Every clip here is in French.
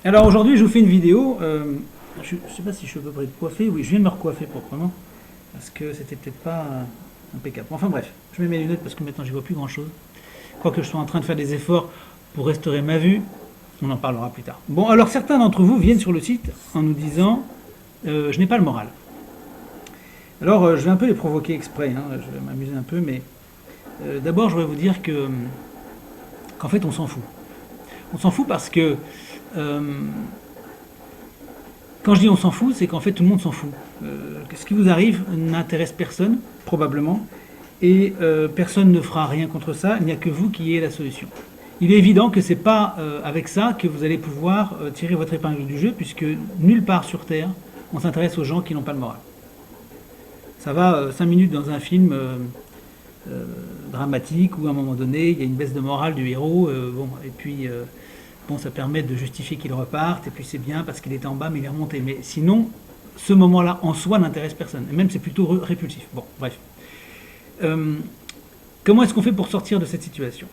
Alors aujourd'hui, je vous fais une vidéo. Je ne sais pas si je suis à peu près coiffé. Oui, je viens de me recoiffer proprement. Parce que c'était peut-être pas impeccable. Enfin bref, je mets mes lunettes parce que maintenant j'y vois plus grand chose. Quoique je sois en train de faire des efforts pour restaurer ma vue. On en parlera plus tard. Bon, alors certains d'entre vous viennent sur le site en nous disant je n'ai pas le moral. Alors je vais un peu les provoquer exprès. Je vais m'amuser un peu. Mais d'abord, je voudrais vous dire qu'en fait, on s'en fout. On s'en fout parce que quand je dis on s'en fout, c'est qu'en fait tout le monde s'en fout. Ce qui vous arrive n'intéresse personne, probablement, et personne ne fera rien contre ça, il n'y a que vous qui ayez la solution. Il est évident que c'est pas avec ça que vous allez pouvoir tirer votre épingle du jeu, puisque nulle part sur Terre on s'intéresse aux gens qui n'ont pas le moral. Ça va 5 minutes dans un film dramatique où à un moment donné il y a une baisse de morale du héros, et puis bon, ça permet de justifier qu'il reparte, et puis c'est bien parce qu'il était en bas mais il est remonté. Mais sinon, ce moment-là en soi n'intéresse personne, et même c'est plutôt répulsif. Bon, bref. Comment est-ce qu'on fait pour sortir de cette situation?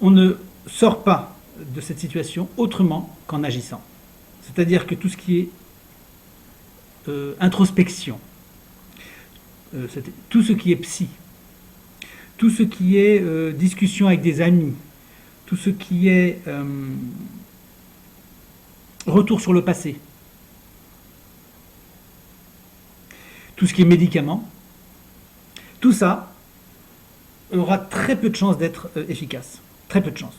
On ne sort pas de cette situation autrement qu'en agissant. C'est-à-dire que tout ce qui est introspection, tout ce qui est psy, tout ce qui est discussion avec des amis, tout ce qui est retour sur le passé, tout ce qui est médicaments, tout ça aura très peu de chances d'être efficace. Très peu de chances.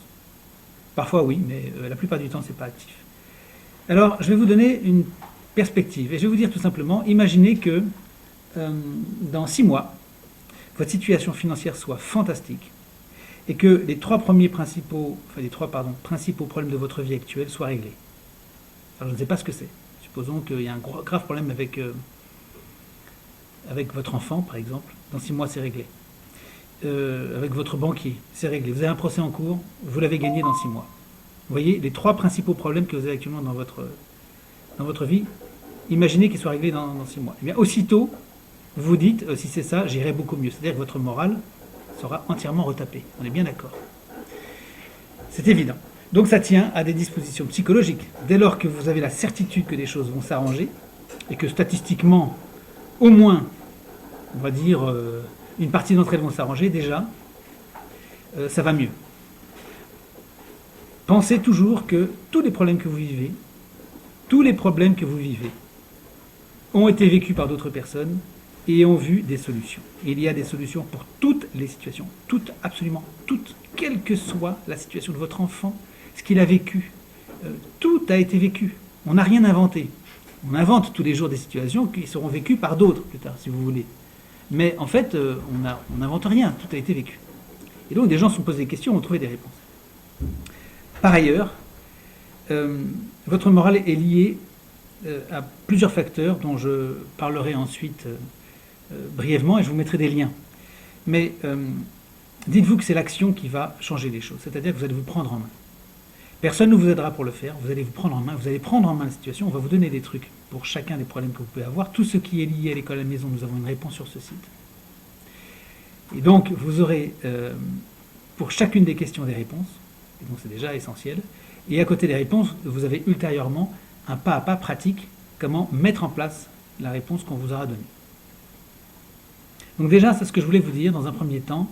Parfois oui, mais la plupart du temps c'est pas actif. Alors je vais vous donner une perspective et je vais vous dire tout simplement, imaginez que dans 6 mois, votre situation financière soit fantastique et que les trois principaux problèmes de votre vie actuelle soient réglés. Alors je ne sais pas ce que c'est. Supposons qu'il y a un grave problème avec votre enfant, par exemple. Dans 6 mois, c'est réglé. Avec votre banquier, c'est réglé. Vous avez un procès en cours, vous l'avez gagné dans 6 mois. Vous voyez, les 3 principaux problèmes que vous avez actuellement dans votre vie, imaginez qu'ils soient réglés dans 6 mois. Et bien, aussitôt, vous vous dites, si c'est ça, j'irai beaucoup mieux. C'est-à-dire que votre morale sera entièrement retapée. On est bien d'accord. C'est évident. Donc ça tient à des dispositions psychologiques. Dès lors que vous avez la certitude que les choses vont s'arranger, et que statistiquement, au moins, on va dire, une partie d'entre elles vont s'arranger, déjà, ça va mieux. Pensez toujours que tous les problèmes que vous vivez, ont été vécus par d'autres personnes et ont vu des solutions. Et il y a des solutions pour toutes les situations, toutes, absolument toutes, quelle que soit la situation de votre enfant, ce qu'il a vécu. Tout a été vécu. On n'a rien inventé. On invente tous les jours des situations qui seront vécues par d'autres plus tard, si vous voulez. Mais en fait, on n'invente rien, tout a été vécu. Et donc des gens se sont posés des questions, ont trouvé des réponses. Par ailleurs, votre morale est liée à plusieurs facteurs dont je parlerai ensuite brièvement et je vous mettrai des liens. Mais dites-vous que c'est l'action qui va changer les choses, c'est-à-dire que vous allez vous prendre en main. Personne ne vous aidera pour le faire, vous allez vous prendre en main, vous allez prendre en main la situation, on va vous donner des trucs pour chacun des problèmes que vous pouvez avoir. Tout ce qui est lié à l'école à la maison, nous avons une réponse sur ce site. Et donc, vous aurez pour chacune des questions des réponses, et donc c'est déjà essentiel, et à côté des réponses, vous avez ultérieurement un pas à pas pratique, comment mettre en place la réponse qu'on vous aura donnée. Donc déjà, c'est ce que je voulais vous dire dans un premier temps.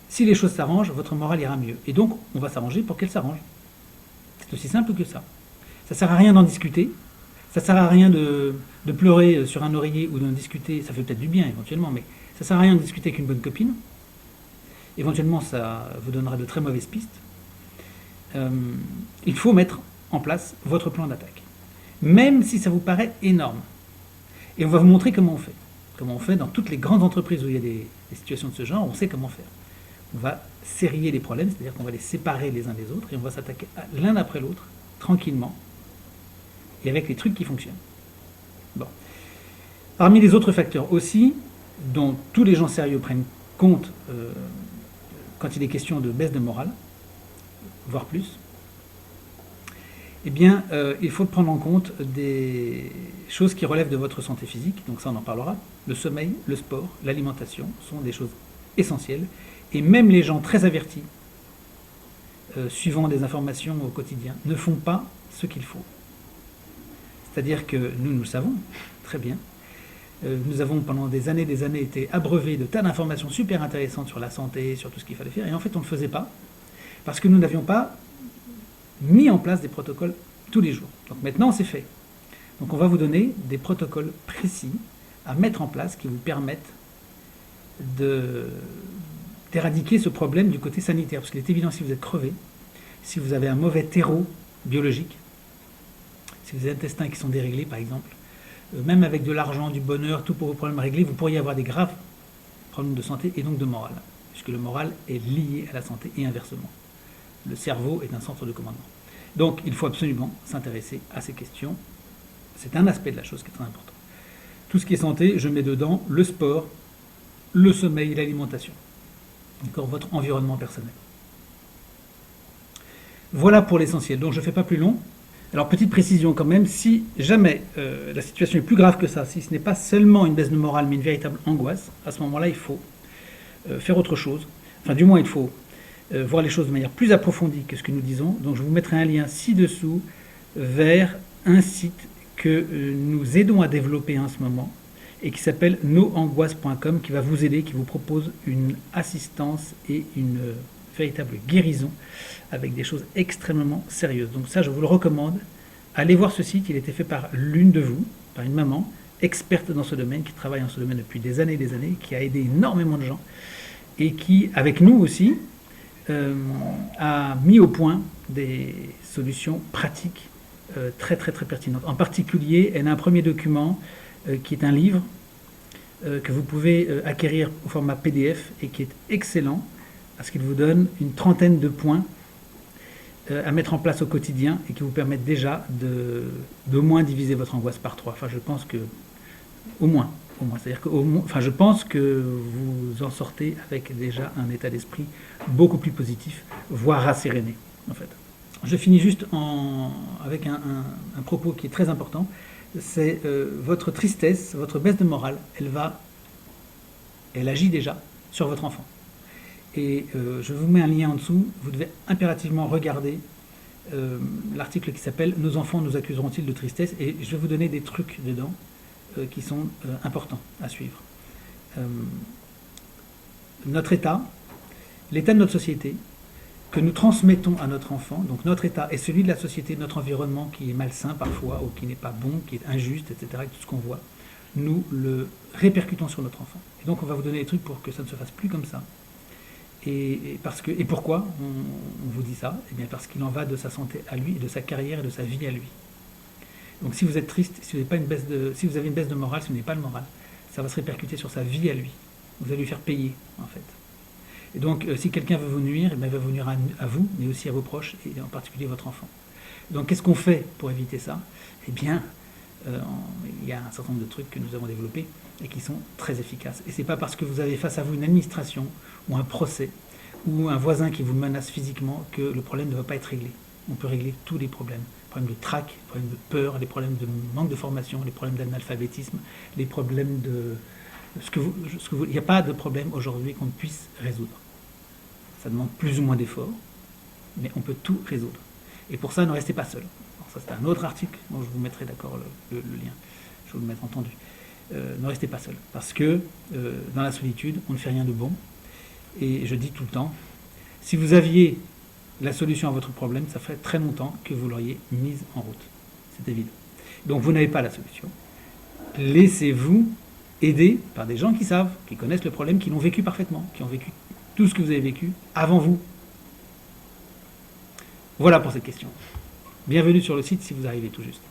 Si les choses s'arrangent, votre morale ira mieux. Et donc, on va s'arranger pour qu'elle s'arrange. C'est aussi simple que ça. Ça ne sert à rien d'en discuter. Ça ne sert à rien de pleurer sur un oreiller ou d'en discuter. Ça fait peut-être du bien éventuellement, mais ça ne sert à rien de discuter avec une bonne copine. Éventuellement, ça vous donnera de très mauvaises pistes. Il faut mettre en place votre plan d'attaque. Même si ça vous paraît énorme. Et on va vous montrer comment on fait. Comment on fait dans toutes les grandes entreprises où il y a des situations de ce genre, on sait comment faire. On va serrer les problèmes, c'est-à-dire qu'on va les séparer les uns des autres et on va s'attaquer l'un après l'autre, tranquillement, et avec les trucs qui fonctionnent. Bon. Parmi les autres facteurs aussi, dont tous les gens sérieux prennent compte quand il est question de baisse de morale, voire plus, eh bien, il faut prendre en compte des choses qui relèvent de votre santé physique, donc ça on en parlera. Le sommeil, le sport, l'alimentation sont des choses essentielles. Et même les gens très avertis suivant des informations au quotidien, ne font pas ce qu'il faut. C'est-à-dire que nous le savons très bien. Nous avons pendant des années été abreuvés de tas d'informations super intéressantes sur la santé, sur tout ce qu'il fallait faire, et en fait on ne le faisait pas, parce que nous n'avions pas mis en place des protocoles tous les jours. Donc maintenant c'est fait. Donc on va vous donner des protocoles précis à mettre en place qui vous permettent d'éradiquer ce problème du côté sanitaire. Parce qu'il est évident, si vous êtes crevé, si vous avez un mauvais terreau biologique, si vous avez des intestins qui sont déréglés par exemple, même avec de l'argent, du bonheur, tout pour vos problèmes réglés, vous pourriez avoir des graves problèmes de santé et donc de morale. Puisque le moral est lié à la santé et inversement. Le cerveau est un centre de commandement. Donc il faut absolument s'intéresser à ces questions. C'est un aspect de la chose qui est très important. Tout ce qui est santé, je mets dedans le sport, le sommeil, l'alimentation. Encore votre environnement personnel. Voilà pour l'essentiel. Donc je ne fais pas plus long. Alors petite précision quand même, si jamais la situation est plus grave que ça, si ce n'est pas seulement une baisse de morale mais une véritable angoisse, à ce moment-là il faut faire autre chose. Enfin du moins il faut voir les choses de manière plus approfondie que ce que nous disons. Donc je vous mettrai un lien ci-dessous vers un site que nous aidons à développer en ce moment et qui s'appelle nosangoisses.com, qui va vous aider, qui vous propose une assistance et une véritable guérison avec des choses extrêmement sérieuses. Donc ça, je vous le recommande. Allez voir ce site, il a été fait par l'une de vous, par une maman experte dans ce domaine, qui travaille dans ce domaine depuis des années, qui a aidé énormément de gens et qui, avec nous aussi, a mis au point des solutions pratiques très pertinentes. En particulier, elle a un premier document qui est un livre que vous pouvez acquérir au format PDF et qui est excellent parce qu'il vous donne une trentaine de points à mettre en place au quotidien et qui vous permettent déjà d'au moins diviser votre angoisse par 3. Enfin, je pense que au moins. C'est-à-dire que je pense que vous en sortez avec déjà un état d'esprit beaucoup plus positif, voire rasséréné, en fait. Je finis juste avec un propos qui est très important. C'est votre tristesse, votre baisse de morale, elle agit déjà sur votre enfant. Et je vous mets un lien en dessous. Vous devez impérativement regarder l'article qui s'appelle « Nos enfants nous accuseront-ils de tristesse ?» et je vais vous donner des trucs dedans qui sont importants à suivre. Notre état, l'état de notre société, que nous transmettons à notre enfant, donc notre état est celui de la société, notre environnement qui est malsain parfois, ou qui n'est pas bon, qui est injuste, etc., tout ce qu'on voit, nous le répercutons sur notre enfant. Et donc on va vous donner des trucs pour que ça ne se fasse plus comme ça. Et pourquoi on vous dit ça? Eh bien parce qu'il en va de sa santé à lui, et de sa carrière et de sa vie à lui. Donc si vous êtes triste, si vous avez une baisse de morale, si vous n'avez pas le moral, ça va se répercuter sur sa vie à lui. Vous allez lui faire payer, en fait. Et donc, si quelqu'un veut vous nuire, il va vous nuire à vous, mais aussi à vos proches, et en particulier votre enfant. Donc, qu'est-ce qu'on fait pour éviter ça? Eh bien, il y a un certain nombre de trucs que nous avons développés et qui sont très efficaces. Et c'est pas parce que vous avez face à vous une administration, ou un procès, ou un voisin qui vous menace physiquement que le problème ne va pas être réglé. On peut régler tous les problèmes. Les problèmes de trac, les problèmes de peur, les problèmes de manque de formation, les problèmes d'analphabétisme, les problèmes de... Il n'y a pas de problème aujourd'hui qu'on ne puisse résoudre. Ça demande plus ou moins d'efforts, mais on peut tout résoudre. Et pour ça, ne restez pas seul. Alors ça, c'est un autre article dont je vous mettrai d'accord le lien. Je vais vous le mettre entendu. Ne restez pas seul, parce que dans la solitude, on ne fait rien de bon. Et je dis tout le temps, si vous aviez la solution à votre problème, ça ferait très longtemps que vous l'auriez mise en route. C'est évident. Donc vous n'avez pas la solution. Laissez-vous aider par des gens qui savent, qui connaissent le problème, qui l'ont vécu parfaitement, qui ont vécu tout ce que vous avez vécu avant vous. Voilà pour cette question. Bienvenue sur le site si vous arrivez tout juste.